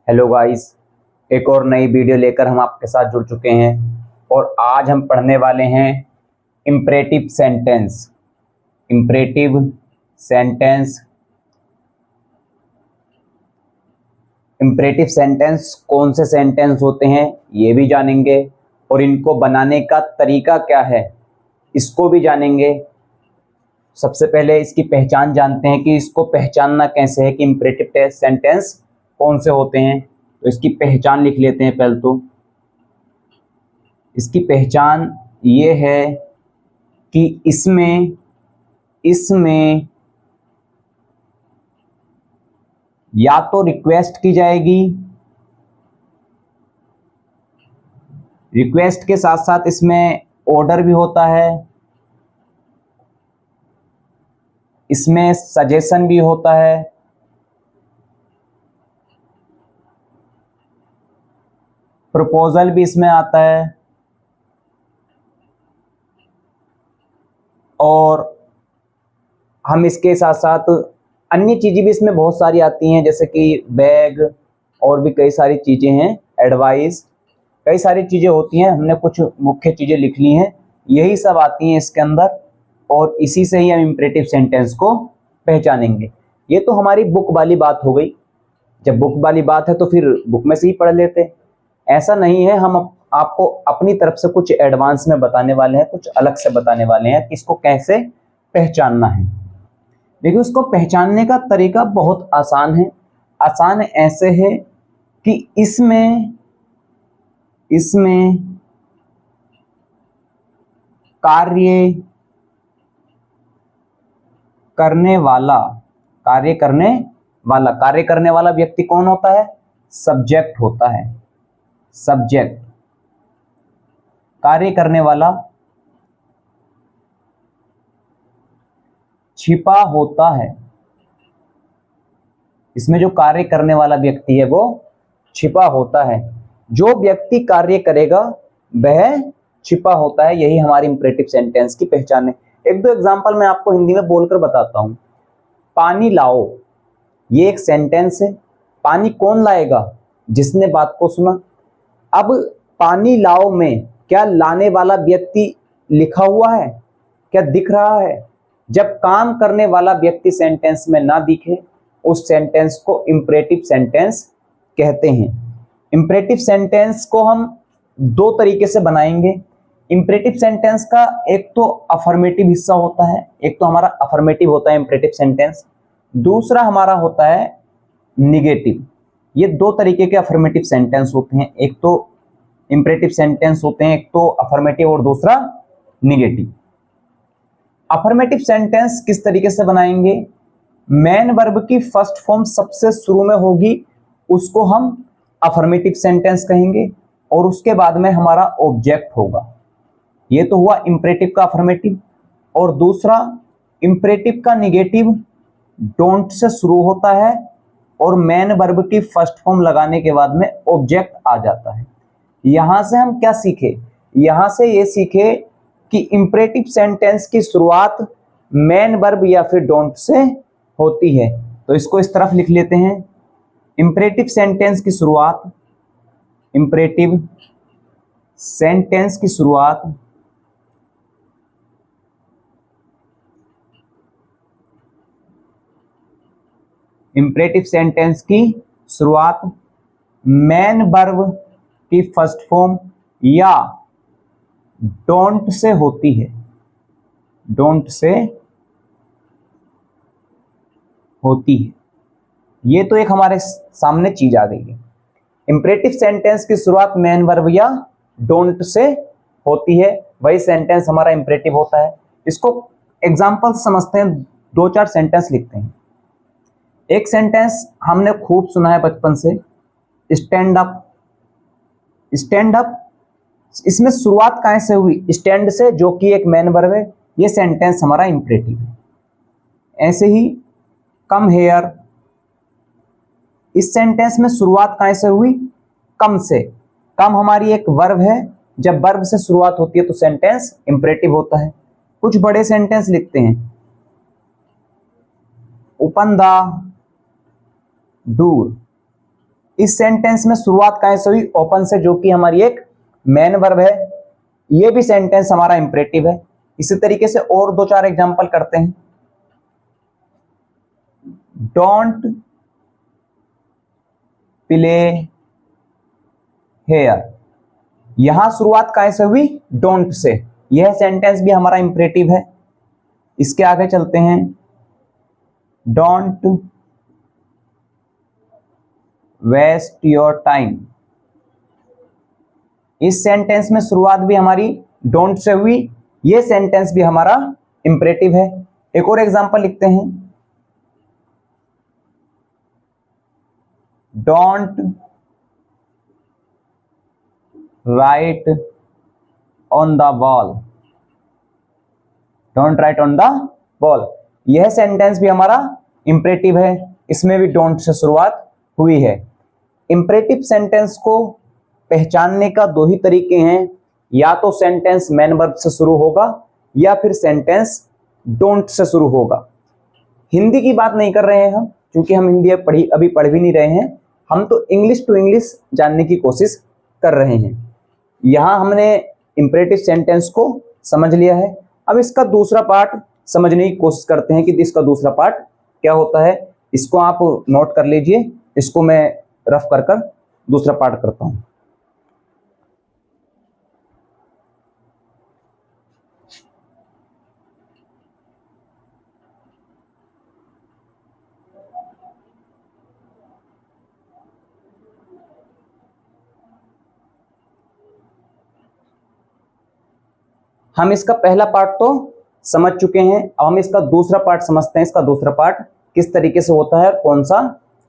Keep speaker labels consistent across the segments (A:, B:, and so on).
A: Hello guys, एक और नई वीडियो लेकर हम आपके साथ जुड़ चुके हैं और आज हम पढ़ने वाले हैं imperative sentence. Imperative sentence. Imperative sentence कौन से सेंटेंस होते हैं ये भी जानेंगे और इनको बनाने का तरीका क्या है इसको भी जानेंगे। सबसे पहले इसकी पहचान जानते हैं कि इसको पहचानना कैसे है कि इम्परेटिव सेंटेंस कौन से होते हैं। तो इसकी पहचान लिख लेते हैं। पहले तो इसकी पहचान ये है कि इसमें इसमें या तो रिक्वेस्ट की जाएगी, रिक्वेस्ट के साथ साथ इसमें ऑर्डर भी होता है, इसमें सजेशन भी होता है, प्रपोजल भी इसमें आता है और हम इसके साथ साथ अन्य चीजें भी इसमें बहुत सारी आती हैं, जैसे कि बैग और भी कई सारी चीजें हैं, एडवाइस, कई सारी चीजें होती हैं। हमने कुछ मुख्य चीजें लिख ली हैं, यही सब आती हैं इसके अंदर और इसी से ही हम इम्परेटिव सेंटेंस को पहचानेंगे। ये तो हमारी बुक वाली बात हो गई। जब बुक वाली बात है तो फिर बुक में से ही पढ़ लेते। ऐसा नहीं है, हम आपको अपनी तरफ से कुछ एडवांस में बताने वाले हैं, कुछ अलग से बताने वाले हैं कि इसको कैसे पहचानना है। देखिए, उसको पहचानने का तरीका बहुत आसान है। आसान ऐसे है कि इसमें कार्य करने वाला व्यक्ति कौन होता है? सब्जेक्ट होता है। सब्जेक्ट। कार्य करने वाला छिपा होता है। इसमें जो कार्य करने वाला व्यक्ति है वो छिपा होता है। जो व्यक्ति कार्य करेगा वह छिपा होता है। यही हमारी इंपरेटिव सेंटेंस की पहचान है। एक दो एग्जांपल मैं आपको हिंदी में बोलकर बताता हूं। पानी लाओ, ये एक सेंटेंस है। पानी कौन लाएगा? जिसने बात को सुना। अब पानी लाओ में क्या लाने वाला व्यक्ति लिखा हुआ है? क्या दिख रहा है? जब काम करने वाला व्यक्ति सेंटेंस में ना दिखे उस सेंटेंस को इंपरेटिव सेंटेंस कहते हैं। इंपरेटिव सेंटेंस को हम दो तरीके से बनाएंगे। इंपरेटिव सेंटेंस का एक तो अफर्मेटिव हिस्सा होता है, एक तो हमारा अफर्मेटिव होता है इंपरेटिव सेंटेंस, दूसरा हमारा होता है निगेटिव। ये दो तरीके के अफर्मेटिव सेंटेंस होते हैं। एक तो इंपरेटिव सेंटेंस होते हैं, एक तो अफर्मेटिव और दूसरा निगेटिव। अफर्मेटिव सेंटेंस किस तरीके से बनाएंगे? मेन वर्ब की फर्स्ट फॉर्म सबसे शुरू में होगी, उसको हम अफर्मेटिव सेंटेंस कहेंगे और उसके बाद में हमारा ऑब्जेक्ट होगा। ये तो हुआ इंपरेटिव का अफर्मेटिव। और दूसरा इंपरेटिव का निगेटिव डोंट से शुरू होता है और मेन वर्ब की फर्स्ट फॉर्म लगाने के बाद में ऑब्जेक्ट आ जाता है। यहां से हम क्या सीखे? यहां से ये सीखे कि इंपरेटिव सेंटेंस की शुरुआत मेन वर्ब या फिर डोंट से होती है। तो इसको इस तरफ लिख लेते हैं। इंपरेटिव सेंटेंस की शुरुआत, इंपरेटिव सेंटेंस की शुरुआत इंपरेटिव सेंटेंस की शुरुआत मेन वर्ब की फर्स्ट फॉर्म या डोंट से होती है। डोंट से होती है। ये तो एक हमारे सामने चीज आ गई है। इंपरेटिव सेंटेंस की शुरुआत मेन वर्ब या डोंट से होती है, वही सेंटेंस हमारा इंपरेटिव होता है। इसको एग्जांपल समझते हैं, दो चार सेंटेंस लिखते हैं। एक सेंटेंस हमने खूब सुना है बचपन से, स्टैंड अप। स्टैंड अप, इसमें शुरुआत कहां से हुई? स्टैंड से, जो कि एक मेन वर्ब है। ये सेंटेंस हमारा इंपरेटिव है। ऐसे ही कम हेयर, इस सेंटेंस में शुरुआत कहां से हुई? कम से। कम हमारी एक वर्ब है, जब वर्ब से शुरुआत होती है तो सेंटेंस इंपरेटिव होता है। कुछ बड़े सेंटेंस लिखते हैं। ओपन द डोर, इस सेंटेंस में शुरुआत कहां से हुई? ओपन से, जो कि हमारी एक मेन वर्ब है। ये भी सेंटेंस हमारा इंपरेटिव है। इसी तरीके से और दो चार एग्जांपल करते हैं। डोंट प्ले हेयर, यहां शुरुआत कहां से हुई? Don't say. यह सेंटेंस भी हमारा इंपरेटिव है। इसके आगे चलते हैं। डोंट वेस्ट योर टाइम, इस सेंटेंस में शुरुआत भी हमारी डोंट से हुई। यह सेंटेंस भी हमारा इंपरेटिव है। एक और एग्जांपल लिखते हैं। Don't write on the wall, don't write on the wall, यह सेंटेंस भी हमारा इंपरेटिव है। इसमें भी डोंट से शुरुआत हुई है। इंपरेटिव सेंटेंस को पहचानने का दो ही तरीके हैं, या तो सेंटेंस मेन वर्ब से शुरू होगा या फिर सेंटेंस डोंट से शुरू होगा। हिंदी की बात नहीं कर रहे हैं हम, क्योंकि हम हिंदी अभी पढ़ भी नहीं रहे हैं। हम तो इंग्लिश टू इंग्लिश जानने की कोशिश कर रहे हैं। यहां हमने इंपरेटिव सेंटेंस को समझ लिया है। अब इसका दूसरा पार्ट समझने की कोशिश करते हैं कि इसका दूसरा पार्ट क्या होता है। इसको आप नोट कर लीजिए, इसको मैं रफ कर दूसरा पार्ट करता हूं। हम इसका पहला पार्ट तो समझ चुके हैं। अब हम इसका दूसरा पार्ट समझते हैं। इसका दूसरा पार्ट किस तरीके से होता है, कौन सा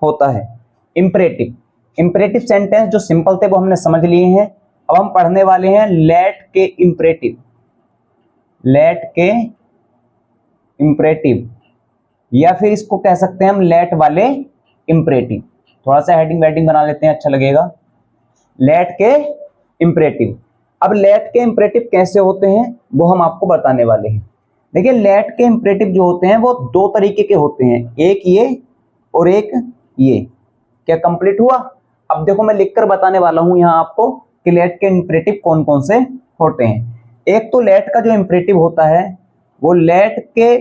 A: होता है। इंपरेटिव, इंपरेटिव सेंटेंस जो सिंपल थे वो हमने समझ लिए हैं। अब हम पढ़ने वाले हैं लेट के इंपरेटिव, लेट के इंपरेटिव, या फिर इसको कह सकते हैं हम लेट वाले इंपरेटिव। थोड़ा सा हेडिंग वेडिंग बना लेते हैं, अच्छा लगेगा। लेट के इंपरेटिव। अब लेट के इंपरेटिव कैसे होते हैं वो हम आपको बताने वाले हैं। देखिए, लेट के इंपरेटिव जो होते हैं वो दो तरीके के होते हैं, एक ये और एक ये। क्या कंप्लीट हुआ? अब देखो, मैं लिखकर बताने वाला हूं यहां आपको कि लेट के इंपरेटिव कौन कौन से होते हैं। एक तो लेट का जो इंपरेटिव होता है वो लेट के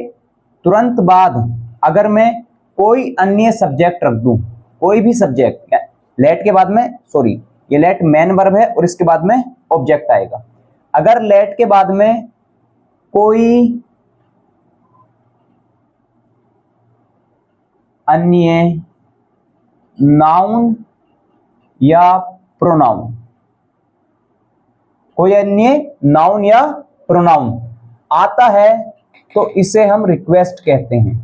A: तुरंत बाद अगर मैं कोई अन्य सब्जेक्ट रख दूं, कोई भी सब्जेक्ट, लेट के बाद में, सॉरी, ये लेट मेन वर्ब है और इसके बाद में ऑब्जेक्ट आएगा। अगर लेट के बाद में कोई अन्य नाउन या प्रोनाउन, कोई अन्य नाउन या प्रोनाउन आता है तो इसे हम रिक्वेस्ट कहते हैं,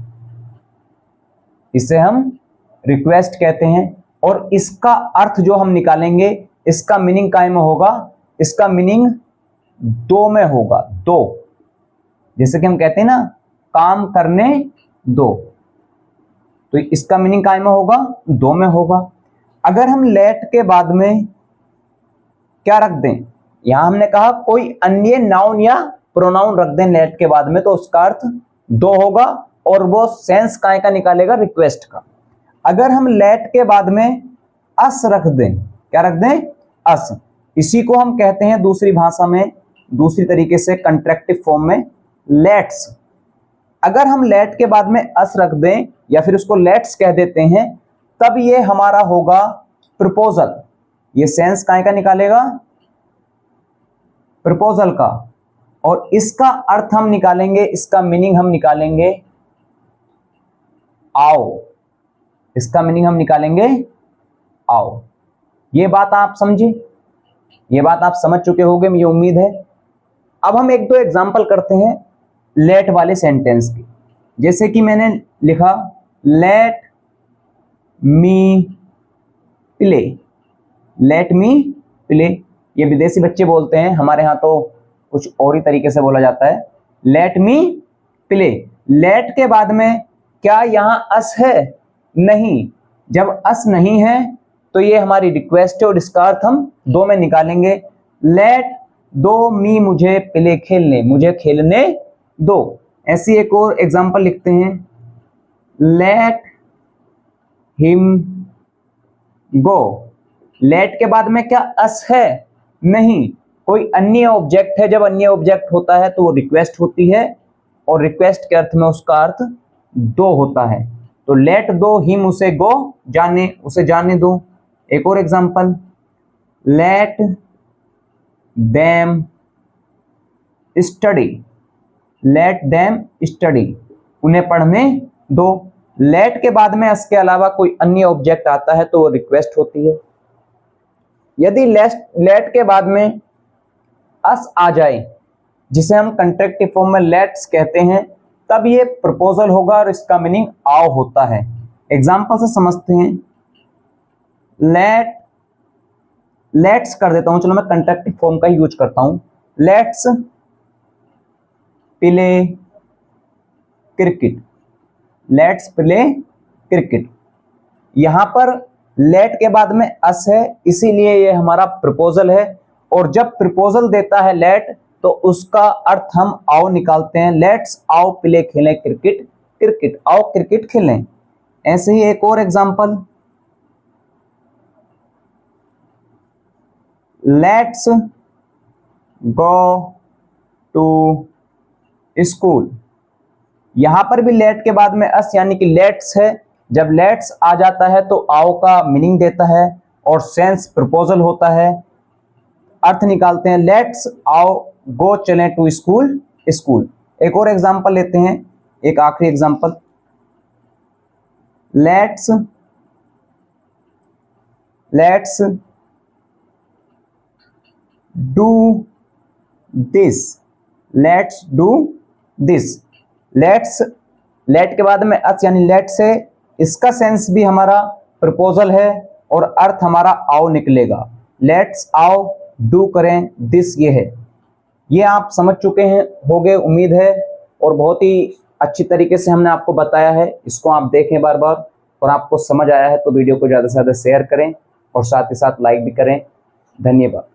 A: इसे हम रिक्वेस्ट कहते हैं। और इसका अर्थ जो हम निकालेंगे, इसका मीनिंग काय में होगा? इसका मीनिंग दो में होगा, दो। जैसे कि हम कहते हैं ना, काम करने दो, तो इसका मीनिंग काय में होगा? दो में होगा। अगर हम लेट के बाद में क्या रख दें, यहां हमने कहा कोई अन्य नाउन या प्रोनाउन रख दें लेट के बाद में, तो उसका अर्थ दो होगा और वो सेंस काय का निकालेगा? रिक्वेस्ट का। अगर हम लेट के बाद में अस रख दें, क्या रख दें? अस। इसी को हम कहते हैं दूसरी भाषा में, दूसरी तरीके से कंट्रैक्टिव फॉर्म में, लेट्स। अगर हम लेट के बाद में अस रख दें या फिर उसको लेट्स कह देते हैं, तब ये हमारा होगा प्रपोजल। ये सेंस काय का निकालेगा? प्रपोजल का। और इसका अर्थ हम निकालेंगे, इसका मीनिंग हम निकालेंगे आओ, इसका मीनिंग हम निकालेंगे आओ। ये बात आप समझे, ये बात आप समझ चुके होंगे, मुझे उम्मीद है। अब हम एक दो एग्जांपल करते हैं लेट वाले सेंटेंस की। जैसे कि मैंने लिखा let me play, let me play. ये विदेशी बच्चे बोलते हैं, हमारे यहाँ तो कुछ और ही तरीके से बोला जाता है, लेट मी प्ले। लेट के बाद में क्या यहाँ अस है? नहीं। जब अस नहीं है तो ये हमारी रिक्वेस्ट है और इसका अर्थ हम दो में निकालेंगे। लेट दो मी, मुझे प्ले, खेलने, मुझे खेलने दो। ऐसी एक और एग्जांपल लिखते हैं, लेट हिम गो। लेट के बाद में क्या अस है? नहीं, कोई अन्य ऑब्जेक्ट है। जब अन्य ऑब्जेक्ट होता है तो वो रिक्वेस्ट होती है, और रिक्वेस्ट के अर्थ में उसका अर्थ दो होता है। तो लेट दो हिम, उसे गो जाने, उसे जाने दो। एक और example, let them study, let them study, उन्हें पढ़ने दो। लेट के बाद में अस के अलावा कोई अन्य ऑब्जेक्ट आता है तो वो रिक्वेस्ट होती है। यदि लेट के बाद में अस आ जाए, जिसे हम कंट्रैक्टिव फॉर्म में लेट्स कहते हैं, तब ये प्रपोजल होगा और इसका मीनिंग आओ होता है। एग्जांपल से समझते हैं। लेट्स कर देता हूं, चलो मैं कंट्रैक्टिव फॉर्म का यूज करता हूं। Let's play cricket, let's play cricket. यहां पर लेट के बाद में अस है, इसीलिए ये हमारा प्रपोजल है। और जब प्रपोजल देता है लेट, तो उसका अर्थ हम आओ निकालते हैं। लेट्स आओ प्ले खेलें क्रिकेट, क्रिकेट आओ क्रिकेट खेलें। ऐसे ही एक और example, let's go to school. यहां पर भी लेट के बाद में अस यानी कि लेट्स है। जब लेट्स आ जाता है तो आओ का मीनिंग देता है और सेंस प्रपोजल होता है। अर्थ निकालते हैं, लेट्स आओ गो चलें टू स्कूल, स्कूल। एक और एग्जांपल लेते हैं, एक आखिरी example, let's do this, let's do this. लेट के बाद में अस यानी लेट से, इसका सेंस भी हमारा प्रपोजल है और अर्थ हमारा आओ निकलेगा। लेट्स आओ डू करें दिस, ये है। ये आप समझ चुके हैं होंगे उम्मीद है, और बहुत ही अच्छी तरीके से हमने आपको बताया है। इसको आप देखें बार बार, और आपको समझ आया है तो वीडियो को ज़्यादा से ज़्यादा शेयर करें और साथ ही साथ लाइक भी करें। धन्यवाद।